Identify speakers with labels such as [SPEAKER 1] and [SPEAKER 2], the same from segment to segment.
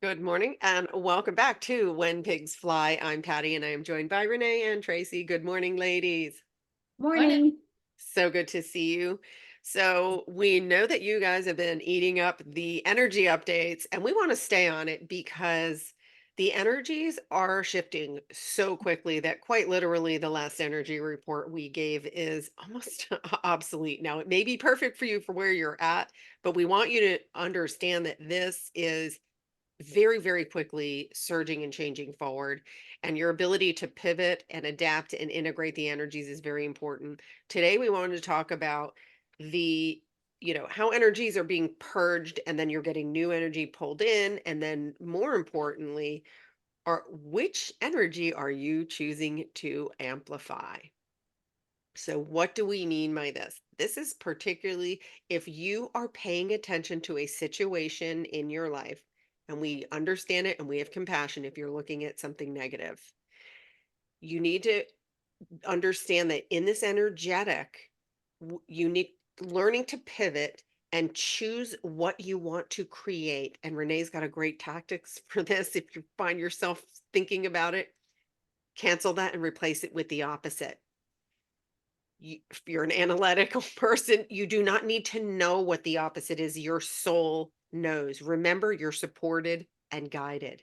[SPEAKER 1] Good morning and welcome back to When Pigs Fly. I'm Patty and I am joined by Renee and Tracy. Good morning, ladies.
[SPEAKER 2] Morning.
[SPEAKER 3] Morning.
[SPEAKER 1] So good to see you. So, we know that you guys have been eating up the energy updates and we want to stay on it because the energies are shifting so quickly that quite literally the last energy report we gave is almost obsolete. Now, it may be perfect for you for where you're at, but we want you to understand that this is very, very quickly surging and changing forward. And your ability to pivot and adapt and integrate the energies is very important. Today, we wanted to talk about the, how energies are being purged and then you're getting new energy pulled in. And then more importantly, are which energy are you choosing to amplify? So, what do we mean by this? This is particularly if you are paying attention to a situation in your life, and we understand it and we have compassion if you're looking at something negative. You need to understand that in this energetic, you need learning to pivot and choose what you want to create. And Renee's got a great tactics for this. If you find yourself thinking about it, cancel that and replace it with the opposite. If you're an analytical person, you do not need to know what the opposite is. Your soul knows. Remember, you're supported and guided.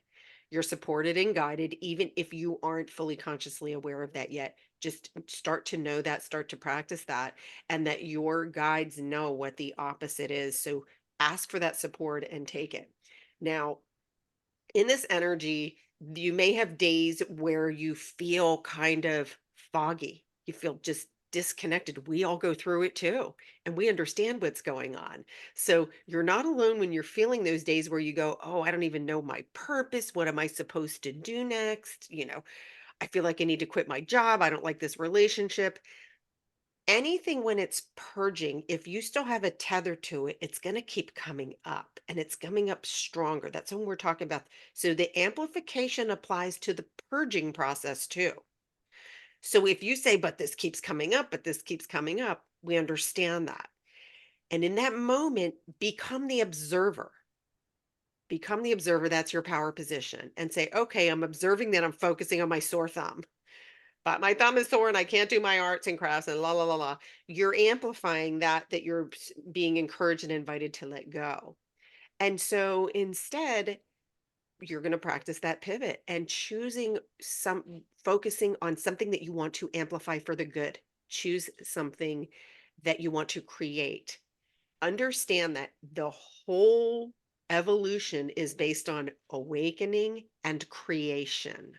[SPEAKER 1] You're supported and guided, even if you aren't fully consciously aware of that yet. Just start to know that, start to practice that, and that your guides know what the opposite is. So ask for that support and take it. Now, in this energy, you may have days where you feel kind of foggy. You feel just disconnected. We all go through it too, and we understand what's going on. So you're not alone when you're feeling those days where you go, "Oh, I don't even know my purpose. What am I supposed to do next? I feel like I need to quit my job. I don't like this relationship." Anything when it's purging, if you still have a tether to it, it's going to keep coming up and it's coming up stronger. That's when we're talking about. So the amplification applies to the purging process too. So if you say, but this keeps coming up, but this keeps coming up, we understand that. And in that moment, become the observer. Become the observer. That's your power position. And say, okay, I'm observing that I'm focusing on my sore thumb. But my thumb is sore and I can't do my arts and crafts and la la la la. You're amplifying that you're being encouraged and invited to let go. And so instead, you're going to practice that pivot and choosing focusing on something that you want to amplify for the good. Choose something that you want to create. Understand that the whole evolution is based on awakening and creation.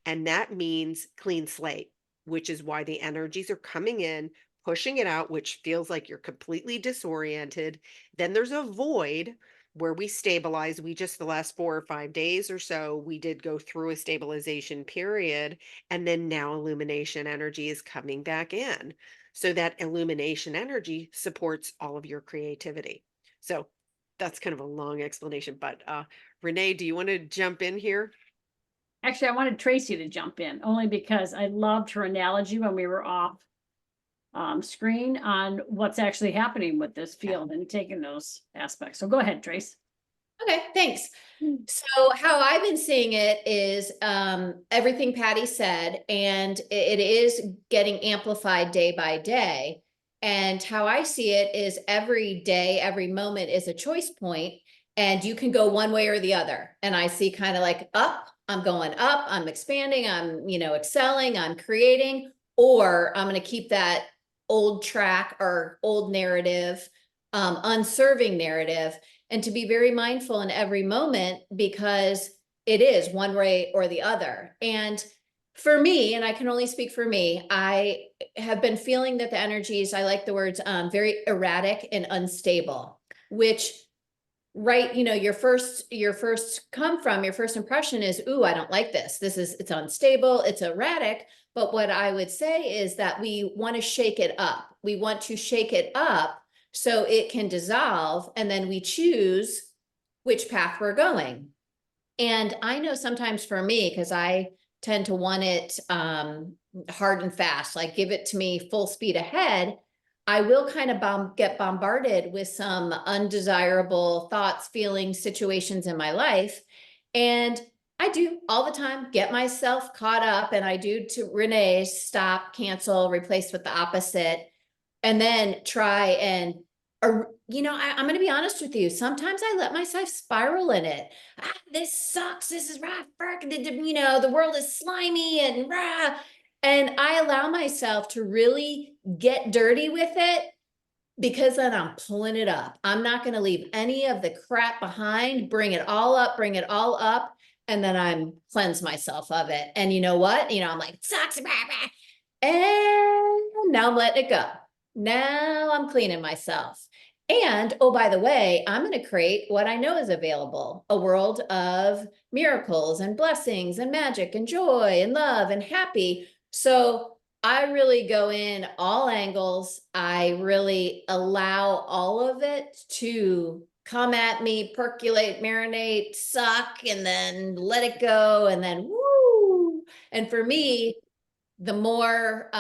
[SPEAKER 1] And that means clean slate, which is why the energies are coming in, pushing it out, which feels like you're completely disoriented. Then there's a void where we stabilize. We just, the last 4 or 5 days or so, we did go through a stabilization period. And then now illumination energy is coming back in. So that illumination energy supports all of your creativity. So that's kind of a long explanation. But Renee, do you want to jump in here?
[SPEAKER 2] Actually, I wanted Tracy to jump in only because I loved her analogy when we were off screen on what's actually happening with this
[SPEAKER 1] Yeah.
[SPEAKER 2] field and taking those aspects. So go ahead, Trace.
[SPEAKER 3] Okay, thanks.
[SPEAKER 2] Mm.
[SPEAKER 3] So how I've been seeing it is everything Patty said, and it is getting amplified day by day. And how I see it is every day, every moment is a choice point, and you can go one way or the other. And I see kind of like up, I'm going up, I'm expanding, I'm, excelling, I'm creating, or I'm going to keep that old track or old narrative, unserving narrative, and to be very mindful in every moment because it is one way or the other. And for me, and I can only speak for me, I have been feeling that the energies, I like the words, very erratic and unstable, which right, your first impression is, ooh, I don't like this. It's unstable, it's erratic. But what I would say is that we want to shake it up. We want to shake it up so it can dissolve, and then we choose which path we're going. And I know sometimes for me, because I tend to want it hard and fast, like give it to me full speed ahead. I will kind of get bombarded with some undesirable thoughts, feelings, situations in my life. And I do all the time get myself caught up, and I do to Renee's stop, cancel, replace with the opposite, and then try and, I'm going to be honest with you. Sometimes I let myself spiral in it. This sucks. This is rah, the world is slimy and rah. And I allow myself to really get dirty with it, because then I'm pulling it up. I'm not going to leave any of the crap behind, bring it all up, and then I'm cleanse myself of it. And you know what? I'm like, sucks. Rah, rah. And now I'm letting it go. Now I'm cleaning myself. And oh, by the way, I'm going to create what I know is available, a world of miracles and blessings and magic and joy and love and happy. So I really go in all angles. I really allow all of it to come at me, percolate, marinate, suck, and then let it go. And then woo. And for me, the more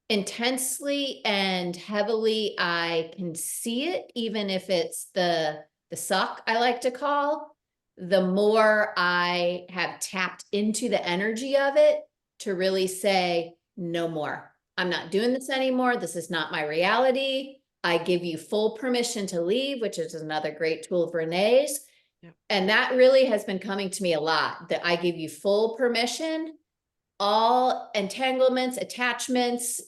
[SPEAKER 3] intensely and heavily I can see it, even if it's the suck, I like to call, the more I have tapped into the energy of it to really say, no more. I'm not doing this anymore. This is not my reality. I give you full permission to leave, which is another great tool of Renee's.
[SPEAKER 1] Yep.
[SPEAKER 3] And that really has been coming to me a lot, that I give you full permission. All entanglements, attachments,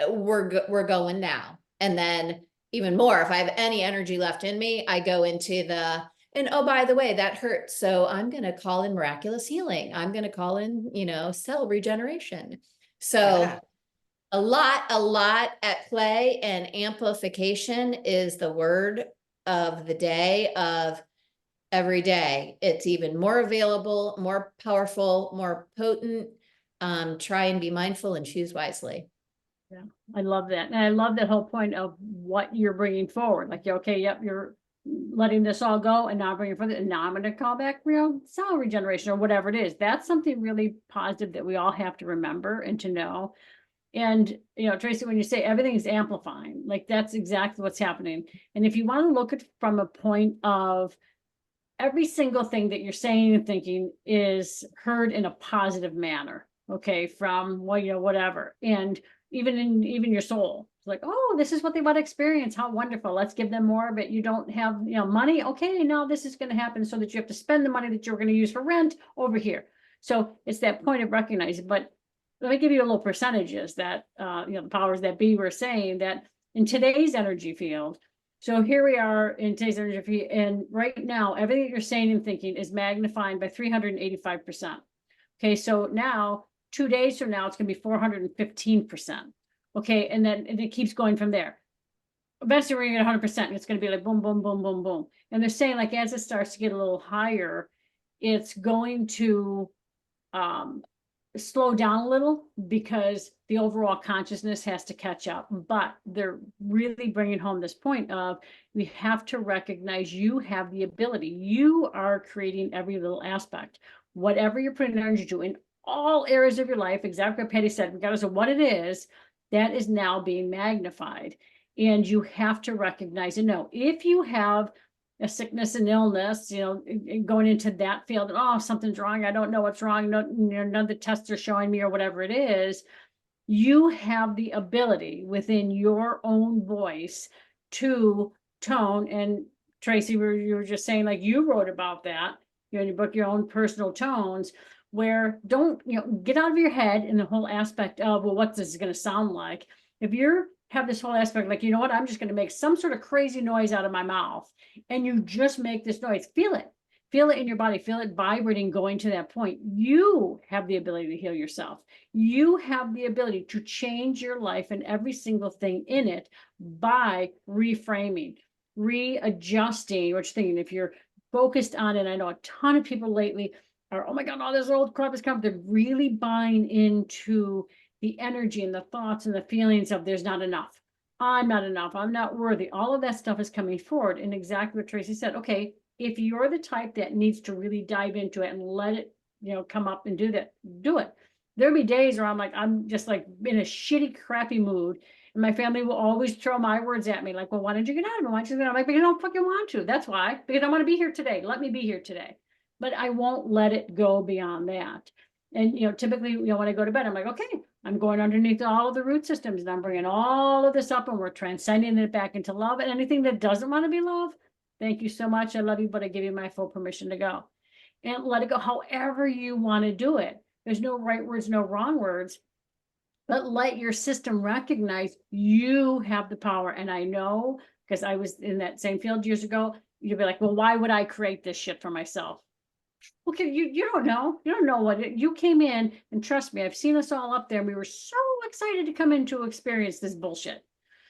[SPEAKER 3] we're going now. And then even more, if I have any energy left in me, I go into and oh, by the way, that hurts. So I'm going to call in miraculous healing. I'm going to call in, cell regeneration. So
[SPEAKER 1] Yeah.
[SPEAKER 3] a lot at play, and amplification is the word of the day, of every day. It's even more available, more powerful, more potent. Try and be mindful and choose wisely.
[SPEAKER 2] Yeah, I love that. And I love that whole point of what you're bringing forward. Like, okay, yep, you're letting this all go, and now bringing forward, and now I'm going to call back cell regeneration or whatever it is. That's something really positive that we all have to remember and to know. And, Tracy, when you say everything is amplifying, like that's exactly what's happening. And if you want to look at from a point of every single thing that you're saying and thinking is heard in a positive manner, okay, from whatever. And even your soul, it's like, oh, this is what they want to experience. How wonderful. Let's give them more, but you don't have, money. Okay, now this is going to happen, so that you have to spend the money that you're going to use for rent over here. So it's that point of recognizing. But let me give you a little percentages that, the powers that be were saying that in today's energy field. So here we are in today's energy field, and right now, everything that you're saying and thinking is magnifying by 385%. Okay, so now 2 days from now, it's going to be 415%. Okay, and it keeps going from there. Eventually, we're going to get 100%, and it's going to be like boom, boom, boom, boom, boom. And they're saying, like, as it starts to get a little higher, it's going to slow down a little, because the overall consciousness has to catch up. But they're really bringing home this point of, we have to recognize you have the ability. You are creating every little aspect. Whatever you're putting energy to in all areas of your life, exactly what Patty said, regardless of what it is, that is now being magnified. And you have to recognize and know, if you have a sickness and illness, going into that field, and oh, something's wrong, I don't know what's wrong, none of the tests are showing me, or whatever it is, you have the ability within your own voice to tone. And Tracy, you were just saying, like, you wrote about that, in your book, your own personal tones, where don't, get out of your head in the whole aspect of, well, what this is going to sound like. If you're have this whole aspect, like, I'm just going to make some sort of crazy noise out of my mouth, and you just make this noise, feel it in your body, feel it vibrating, going to that point. You have the ability to heal yourself. You have the ability to change your life and every single thing in it by reframing, readjusting what you're thinking. If you're focused on it, I know a ton of people lately are, oh my God, all this old crap is coming. They're really buying into the energy and the thoughts and the feelings of, there's not enough. I'm not enough. I'm not worthy. All of that stuff is coming forward. And exactly what Tracy said. Okay, if you're the type that needs to really dive into it and let it, come up and do that, do it. There'll be days where I'm just like in a shitty, crappy mood. And my family will always throw my words at me, like, well, why don't you get out of it? Why don't you get out? I'm like, because I don't fucking want to. That's why, because I want to be here today. Let me be here today. But I won't let it go beyond that. And, typically, when I go to bed, I'm like, okay, I'm going underneath all of the root systems and I'm bringing all of this up and we're transcending it back into love. And anything that doesn't want to be love, thank you so much. I love you, but I give you my full permission to go. And let it go however you want to do it. There's no right words, no wrong words. But let your system recognize you have the power. And I know, because I was in that same field years ago, you'd be like, well, why would I create this shit for myself? Okay, you don't know. You don't know you came in, and trust me, I've seen us all up there. And we were so excited to come in to experience this bullshit.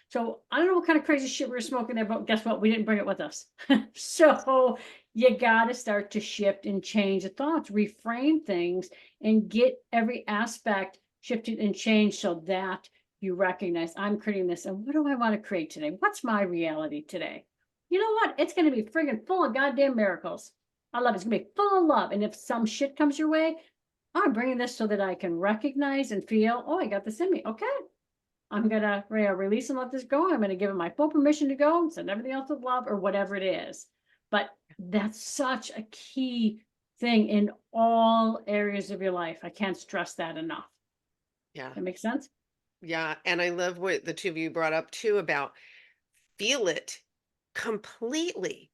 [SPEAKER 2] So I don't know what kind of crazy shit we were smoking there, but guess what? We didn't bring it with us. So you got to start to shift and change the thoughts, reframe things, and get every aspect shifted and changed so that you recognize I'm creating this. And what do I want to create today? What's my reality today? You know what? It's going to be friggin' full of goddamn miracles. I love it. It's going to be full of love. And if some shit comes your way, I'm bringing this so that I can recognize and feel, oh, I got this in me. Okay. I'm gonna release and let this go. I'm gonna give it my full permission to go and send everything else with love or whatever it is. But that's such a key thing in all areas of your life. I can't stress that enough.
[SPEAKER 1] Yeah.
[SPEAKER 2] That makes sense?
[SPEAKER 1] Yeah. And I love what the two of you brought up too about feel it completely.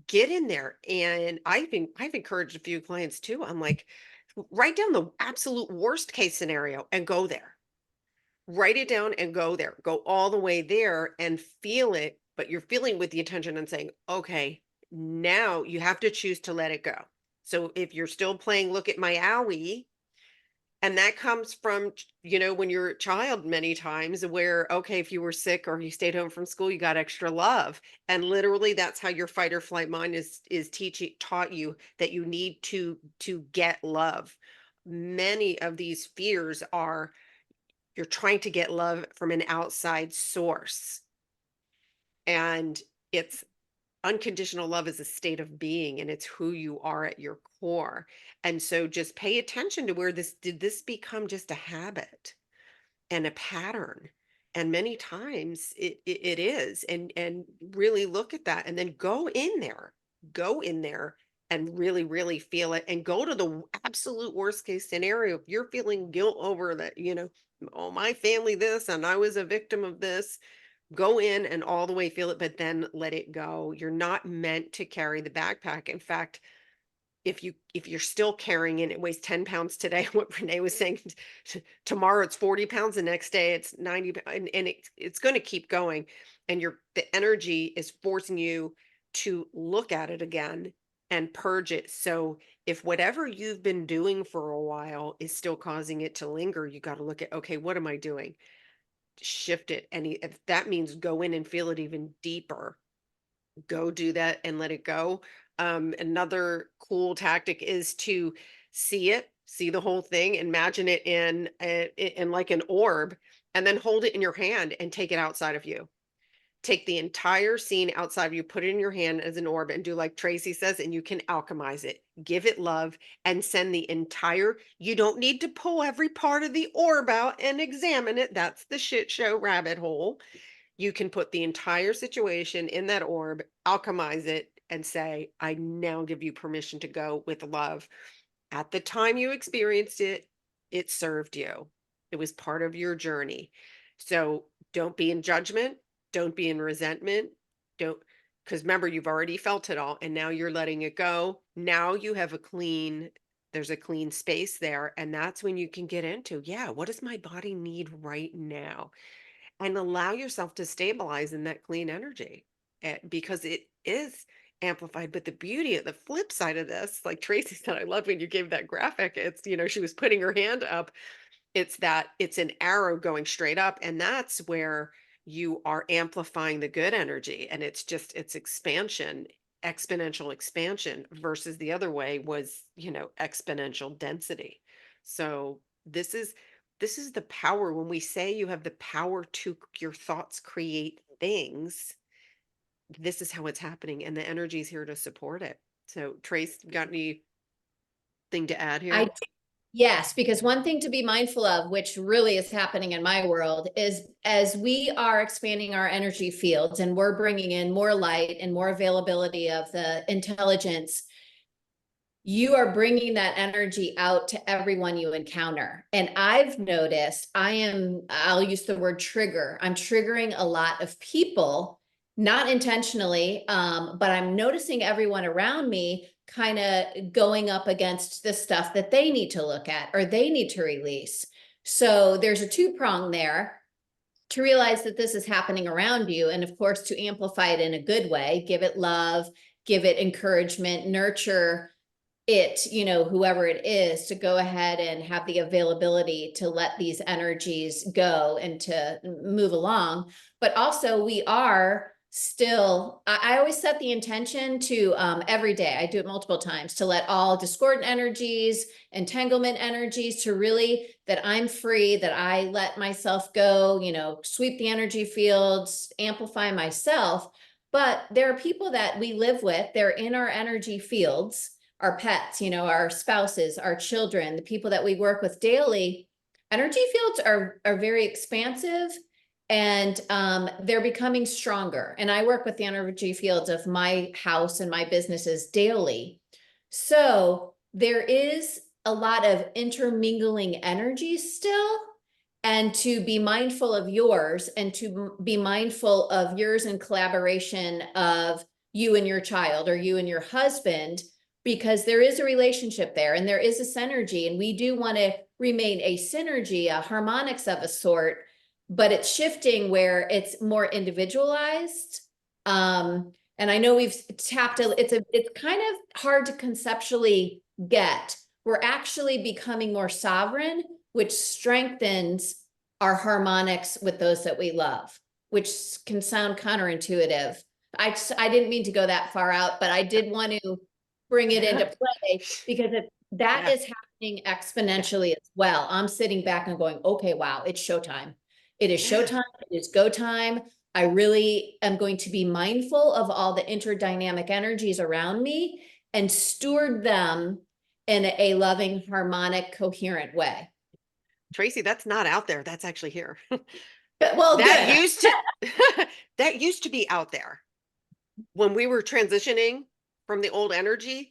[SPEAKER 1] Get in there. And I've encouraged a few clients too. I'm like, write down the absolute worst case scenario and go there. Write it down and go there. Go all the way there and feel it, but you're feeling with the intention and saying, okay, now you have to choose to let it go. So if you're still playing look at my owie, and that comes from, when you're a child many times where, okay, if you were sick or you stayed home from school, you got extra love. And literally that's how your fight or flight mind is taught you that you need to get love. Many of these fears are you're trying to get love from an outside source. And it's unconditional love is a state of being and it's who you are at your core. And so just pay attention to where did this become just a habit and a pattern? And many times it is. And really look at that and then go in there and really, really feel it and go to the absolute worst case scenario. If you're feeling guilt over that, oh, my family this and I was a victim of this, go in and all the way feel it, but then let it go. You're not meant to carry the backpack. In fact, if you're still carrying it, it weighs 10 pounds today. What Renee was saying, tomorrow it's 40 pounds, the next day it's 90, and it's going to keep going. And the energy is forcing you to look at it again and purge it. So if whatever you've been doing for a while is still causing it to linger, you got to look at, okay, what am I doing? Shift it. And if that means go in and feel it even deeper, go do that and let it go. Another cool tactic is to see the whole thing, imagine it in like an orb, and then hold it in your hand and take it outside of you. Take the entire scene outside of you, put it in your hand as an orb, and do like Tracy says, and you can alchemize it. Give it love and send the entire. You don't need to pull every part of the orb out and examine it. That's the shit show rabbit hole. You can put the entire situation in that orb, alchemize it, and say, I now give you permission to go with love. At the time you experienced it, it served you. It was part of your journey. So don't be in judgment. Don't be in resentment. Don't, because remember, you've already felt it all and now you're letting it go. Now you have there's a clean space there. And that's when you can get into, yeah, what does my body need right now? And allow yourself to stabilize in that clean energy because it is amplified. But the beauty of the flip side of this, like Tracy said, I love when you gave that graphic. It's, she was putting her hand up. It's an arrow going straight up. And that's where you are amplifying the good energy. And it's expansion, exponential expansion versus the other way was, exponential density. So this is the power when we say you have the power to your thoughts create things. This is how it's happening, and the energy is here to support it. So, Trace, got anything to add
[SPEAKER 3] I
[SPEAKER 1] here?
[SPEAKER 3] Yes, because one thing to be mindful of, which really is happening in my world, is as we are expanding our energy fields and we're bringing in more light and more availability of the intelligence, you are bringing that energy out to everyone you encounter. And I've noticed I'll use the word trigger. I'm triggering a lot of people, not intentionally, but I'm noticing everyone around me kind of going up against the stuff that they need to look at or they need to release. So there's a two-prong there to realize that this is happening around you. And of course, to amplify it in a good way, give it love, give it encouragement, nurture it, whoever it is, to go ahead and have the availability to let these energies go and to move along. But also we are still, I always set the intention to every day, I do it multiple times, to let all discordant energies, entanglement energies, to really, that I'm free, that I let myself go, sweep the energy fields, amplify myself. But there are people that we live with, they're in our energy fields, our pets, our spouses, our children, the people that we work with daily. Energy fields are very expansive, and they're becoming stronger. And I work with the energy fields of my house and my businesses daily. So there is a lot of intermingling energy still, and to be mindful of yours, and to be mindful of yours in collaboration of you and your child or you and your husband, because there is a relationship there and there is a synergy, and we do want to remain a synergy, a harmonics of a sort, but it's shifting where it's more individualized. And I know we've tapped, it's kind of hard to conceptually get. We're actually becoming more sovereign, which strengthens our harmonics with those that we love, which can sound counterintuitive. I didn't mean to go that far out, but I did want to bring it into play, because that is happening exponentially as well. I'm sitting back and going, okay, wow, it's showtime. It is showtime. It is go time. I really am going to be mindful of all the interdynamic energies around me and steward them in a loving, harmonic, coherent way.
[SPEAKER 1] Tracy, that's not out there. That's actually here.
[SPEAKER 3] Well,
[SPEAKER 1] That
[SPEAKER 3] good.
[SPEAKER 1] used to that used to be out there when we were transitioning from the old energy.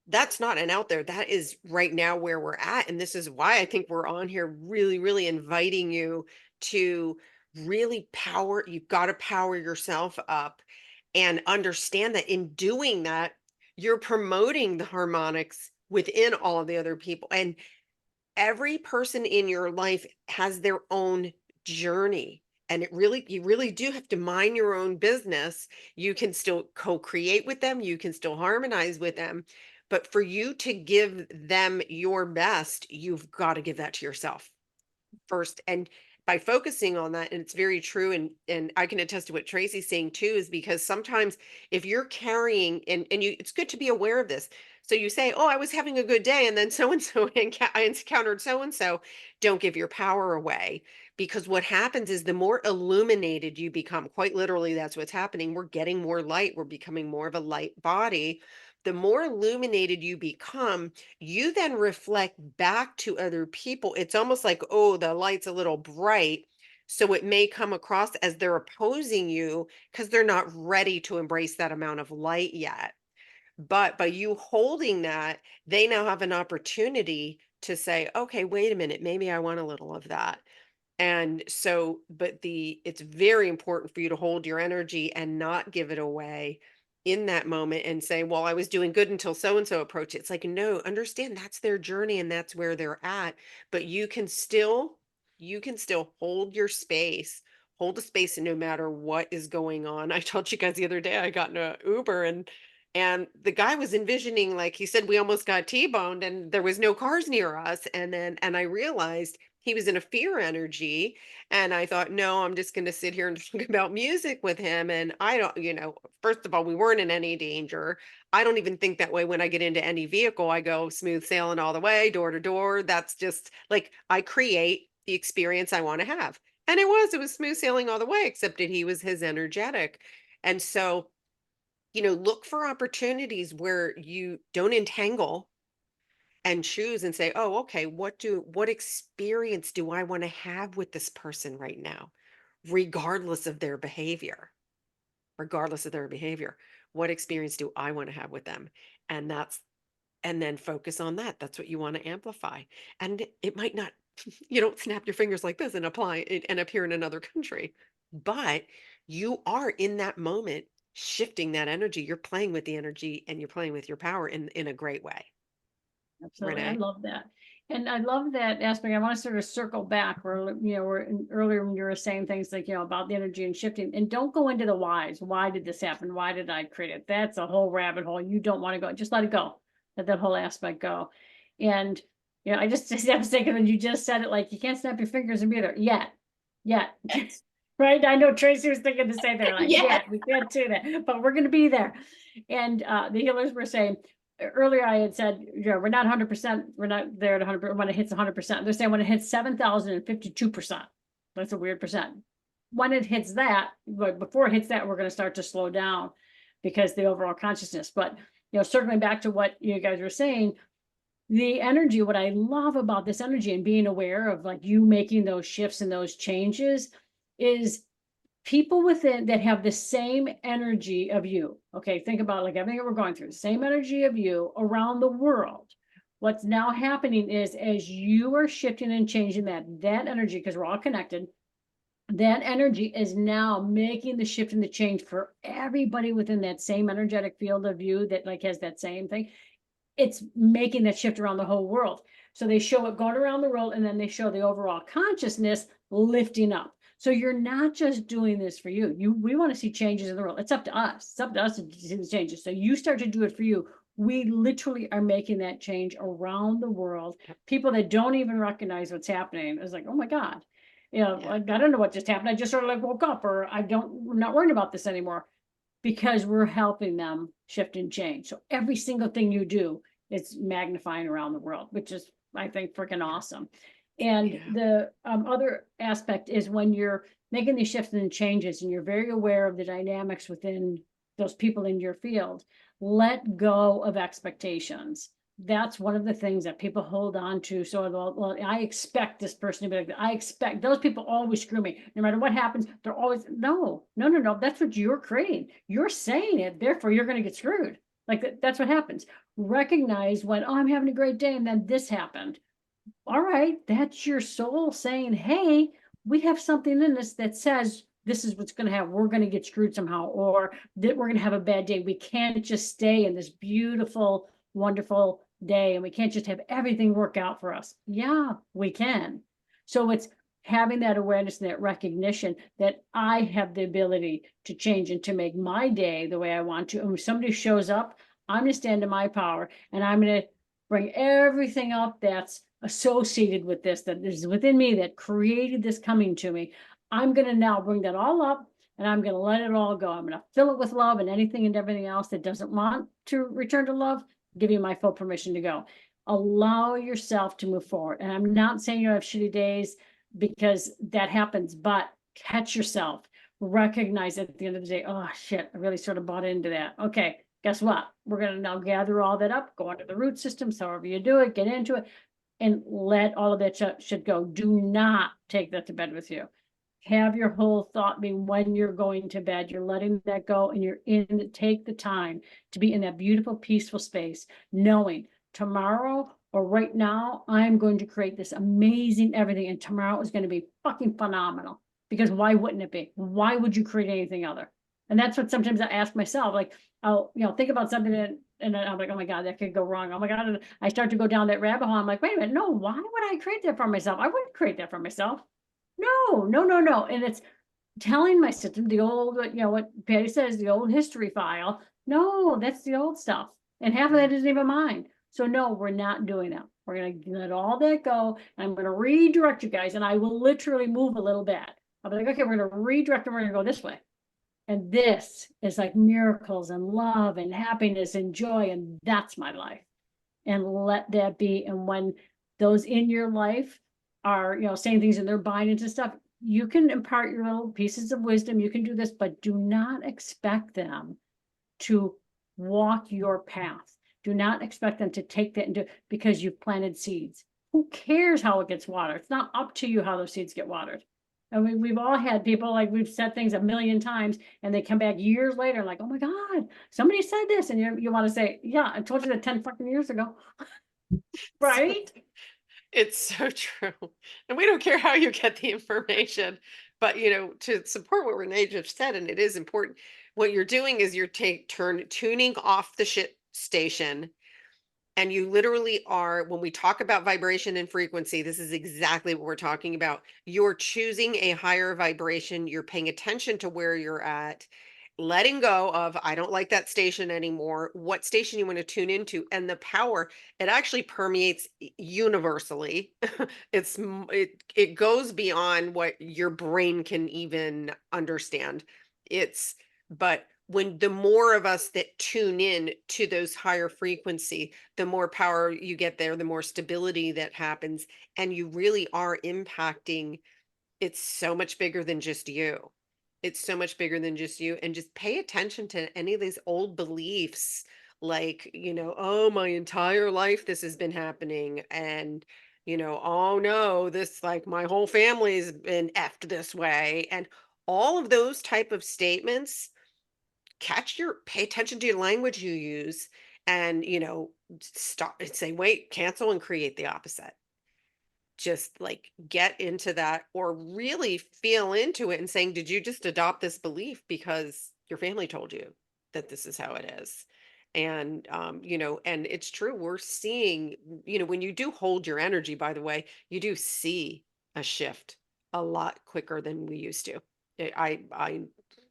[SPEAKER 1] That's not an out there. That is right now where we're at. And this is why I think we're on here really, really inviting you to really you've got to power yourself up and understand that in doing that, you're promoting the harmonics within all of the other people. And every person in your life has their own journey. And you really do have to mind your own business. You can still co-create with them, you can still harmonize with them. But for you to give them your best, you've got to give that to yourself first. And by focusing on that, and it's very true, and I can attest to what Tracy's saying too, is because sometimes if you're carrying, and you, it's good to be aware of this. So you say, oh, I was having a good day, and then so and so I encountered so and so. Don't give your power away, because what happens is the more illuminated you become, quite literally, that's what's happening. We're getting more light. We're becoming more of a light body. The more illuminated you become, you then reflect back to other people. It's almost like, oh, the light's a little bright. So it may come across as they're opposing you because they're not ready to embrace that amount of light yet. But by you holding that, they now have an opportunity to say, okay, wait a minute, maybe I want a little of that. And so, but it's very important for you to hold your energy and not give it away in that moment and say, well, I was doing good until so and so approached it. It's like, no, understand that's their journey and that's where they're at. But you can still hold your space, hold the space, and no matter what is going on. I told you guys the other day I got in a Uber, and the guy was envisioning, like he said, we almost got T-boned and there was no cars near us. And I realized he was in a fear energy. And I thought, no, I'm just going to sit here and think about music with him. And I don't, first of all, we weren't in any danger. I don't even think that way when I get into any vehicle. I go smooth sailing all the way, door to door. That's just like I create the experience I want to have. And it was smooth sailing all the way, except that he was his energetic. And so, look for opportunities where you don't entangle and choose and say, oh, okay, what experience do I want to have with this person right now, regardless of their behavior, regardless of their behavior. What experience do I want to have with them? And and then focus on that. That's what you want to amplify. And it might not, you don't snap your fingers like this and apply it and appear in another country, but you are in that moment shifting that energy. You're playing with the energy and you're playing with your power in a great way.
[SPEAKER 2] Absolutely. I
[SPEAKER 1] Renee?
[SPEAKER 2] love that. And I love that aspect. I want to sort of circle back where, earlier when you were saying things like, about the energy and shifting, and don't go into the whys. Why did this happen? Why did I create it? That's a whole rabbit hole. You don't want to go. Just let it go. Let that whole aspect go. And, I just have to think when you just said it, like, you can't snap your fingers and be there yet. Right. I know Tracy was thinking the same thing, like,
[SPEAKER 3] Yeah.
[SPEAKER 2] we can't do that, but we're going to be there. And the healers were saying, earlier I had said, we're not 100%, we're not there at 100% when it hits 100%. They're saying when it hits 7,052%, that's a weird percent. When it hits that, but before it hits that, we're going to start to slow down because the overall consciousness. But, circling back to what you guys were saying, the energy, what I love about this energy and being aware of like you making those shifts and those changes is people within that have the same energy of you. Okay, think about like everything that we're going through, same energy of you around the world. What's now happening is as you are shifting and changing that energy, because we're all connected, that energy is now making the shift and the change for everybody within that same energetic field of you that like has that same thing. It's making that shift around the whole world. So they show it going around the world, and then they show the overall consciousness lifting up. So you're not just doing this for you. We want to see changes in the world. It's up to us. It's up to us to see the changes. So you start to do it for you. We literally are making that change around the world. People that don't even recognize what's happening is like, oh my God, I don't know what just happened. I just sort of like woke up, or I'm not worrying about this anymore, because we're helping them shift and change. So every single thing you do, it's magnifying around the world, which is, I think, freaking awesome. And the other aspect is when you're making these shifts and changes and you're very aware of the dynamics within those people in your field, let go of expectations. That's one of the things that people hold on to. So, well, I expect this person to be like that. I expect those people always screw me. No matter what happens, they're always, no. That's what you're creating. You're saying it, therefore you're going to get screwed. Like that's what happens. Recognize when, oh, I'm having a great day and then this happened. All right, that's your soul saying, hey, we have something in us that says this is what's going to happen. We're going to get screwed somehow, or that we're going to have a bad day. We can't just stay in this beautiful, wonderful day, and we can't just have everything work out for us. Yeah, we can. So it's having that awareness and that recognition that I have the ability to change and to make my day the way I want to. And when somebody shows up, I'm going to stand in my power, and I'm going to bring everything up that's associated with this, that is within me, that created this coming to me. I'm going to now bring that all up, and I'm going to let it all go. I'm going to fill it with love, and anything and everything else that doesn't want to return to love, give you my full permission to go. Allow yourself to move forward. And I'm not saying you have shitty days, because that happens, but catch yourself, recognize at the end of the day, oh shit, I really sort of bought into that. Okay, guess what? We're going to now gather all that up, go into the root systems, however you do it, get into it, and let all of that shit go. Do not take that to bed with you. Have your whole thought be when you're going to bed, you're letting that go, and you're in, take the time to be in that beautiful, peaceful space, knowing tomorrow or right now, I'm going to create this amazing everything, and tomorrow is going to be fucking phenomenal. Because why wouldn't it be? Why would you create anything other? And that's what sometimes I ask myself, like, I'll, think about something and I'm like, oh my God, that could go wrong. Oh my God. And I start to go down that rabbit hole. I'm like, wait a minute, no, why would I create that for myself? I wouldn't create that for myself. No. And it's telling my system, the old, what Patty says, the old history file. No, that's the old stuff. And half of that isn't even mine. So no, we're not doing that. We're going to let all that go. And I'm going to redirect you guys, and I will literally move a little bit. I'll be like, okay, we're going to redirect and we're going to go this way. And this is like miracles and love and happiness and joy. And that's my life. And let that be. And when those in your life are, saying things and they're buying into stuff, you can impart your little pieces of wisdom. You can do this, but do not expect them to walk your path. Do not expect them to take that and do, because you've planted seeds. Who cares how it gets watered? It's not up to you how those seeds get watered. And we've all had people, like, we've said things a million times and they come back years later like, oh my God, somebody said this. And you want to say, yeah, I told you that 10 fucking years ago. Right?
[SPEAKER 1] It's so true. And we don't care how you get the information, but to support what Renee just said, and it is important, what you're doing is you're tuning off the shit station. And you literally are, when we talk about vibration and frequency, this is exactly what we're talking about. You're choosing a higher vibration. You're paying attention to where you're at, letting go of, I don't like that station anymore. What station you want to tune into, and the power, it actually permeates universally. It goes beyond what your brain can even understand. But when the more of us that tune in to those higher frequency, the more power you get there, the more stability that happens, and you really are impacting. It's so much bigger than just you. It's so much bigger than just you. And just pay attention to any of these old beliefs, like, oh, my entire life this has been happening. And, oh no, this, like, my whole family's been effed this way. And all of those type of statements, pay attention to your language you use, and stop and say, wait, cancel, and create the opposite. Just, like, get into that, or really feel into it and saying, did you just adopt this belief because your family told you that this is how it is? And and it's true, we're seeing, when you do hold your energy, by the way, you do see a shift a lot quicker than we used to. I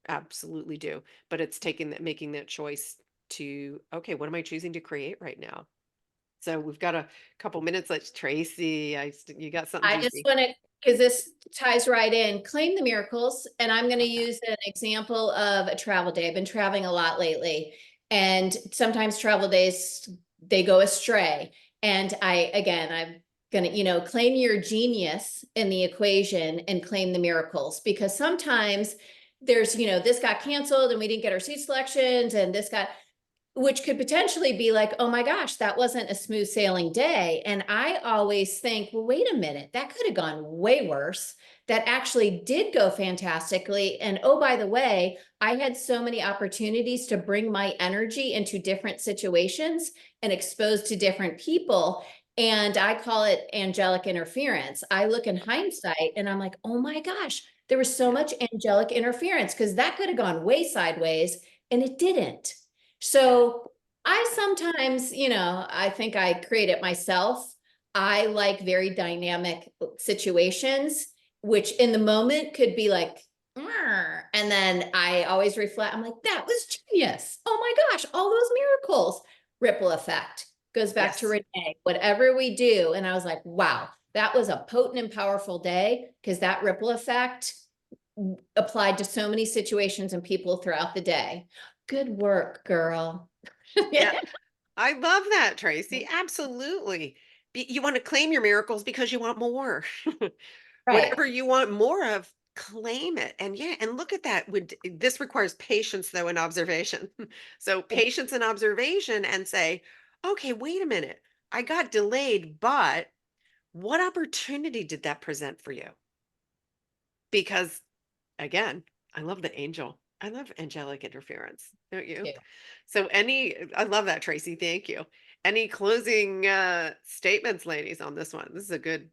[SPEAKER 1] absolutely do. But it's making that choice to, okay, what am I choosing to create right now? So we've got a couple minutes. Let's Tracy, you got something
[SPEAKER 3] I just
[SPEAKER 1] juicy.
[SPEAKER 3] want to, because this ties right in, claim the miracles. And I'm going to use an example of a travel day. I've been traveling a lot lately, and sometimes travel days, they go astray. And I'm going to, claim your genius in the equation and claim the miracles, because sometimes there's, this got canceled and we didn't get our seat selections, and which could potentially be like, oh my gosh, that wasn't a smooth sailing day. And I always think, well, wait a minute, that could have gone way worse. That actually did go fantastically. And oh, by the way, I had so many opportunities to bring my energy into different situations and expose to different people. And I call it angelic interference. I look in hindsight and I'm like, oh my gosh, there was so much angelic interference, because that could have gone way sideways and it didn't. So I sometimes, I think I create it myself. I like very dynamic situations, which in the moment could be like, and then I always reflect, I'm like, that was genius. Oh my gosh, all those miracles. Ripple effect goes back to Renee, whatever we do. And I was like, wow, that was a potent and powerful day, because that ripple effect applied to so many situations and people throughout the day. Good work, girl.
[SPEAKER 1] Yeah, I love that, Tracy. Absolutely. You want to claim your miracles because you want more.
[SPEAKER 3] Right.
[SPEAKER 1] Whatever you want more of, claim it. And yeah, and look at that. This requires patience, though, and observation. So patience and observation, and say, okay, wait a minute. I got delayed, but what opportunity did that present for you? Because, again, I love the angel. I love angelic interference, don't you?
[SPEAKER 3] Yeah.
[SPEAKER 1] So I love that, Tracy. Thank you. Any closing statements, ladies, on this one? This is a good,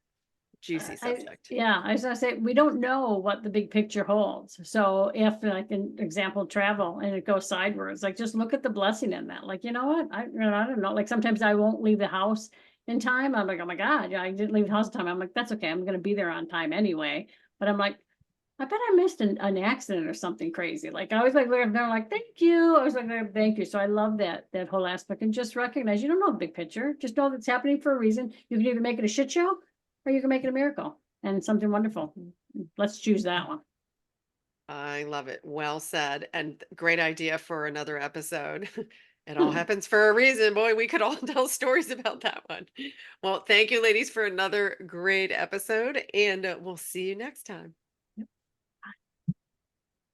[SPEAKER 1] juicy subject.
[SPEAKER 2] I was gonna say, we don't know what the big picture holds. So if, like, an example, travel and it goes sideways, like, just look at the blessing in that. Like, you know what? I don't know. Like, sometimes I won't leave the house in time. I'm like, oh my God, yeah, I didn't leave the house in time. I'm like, that's okay. I'm gonna be there on time anyway. But I'm like, I bet I missed an accident or something crazy. Like, I was like, they're like, thank you. I was like, thank you. So I love that whole aspect, and just recognize you don't know the big picture. Just know that's happening for a reason. You can either make it a shit show, or you can make it a miracle and something wonderful. Let's choose that one.
[SPEAKER 1] I love it. Well said. And great idea for another episode. It all happens for a reason. Boy, we could all tell stories about that one. Well, thank you, ladies, for another great episode, and we'll see you next time.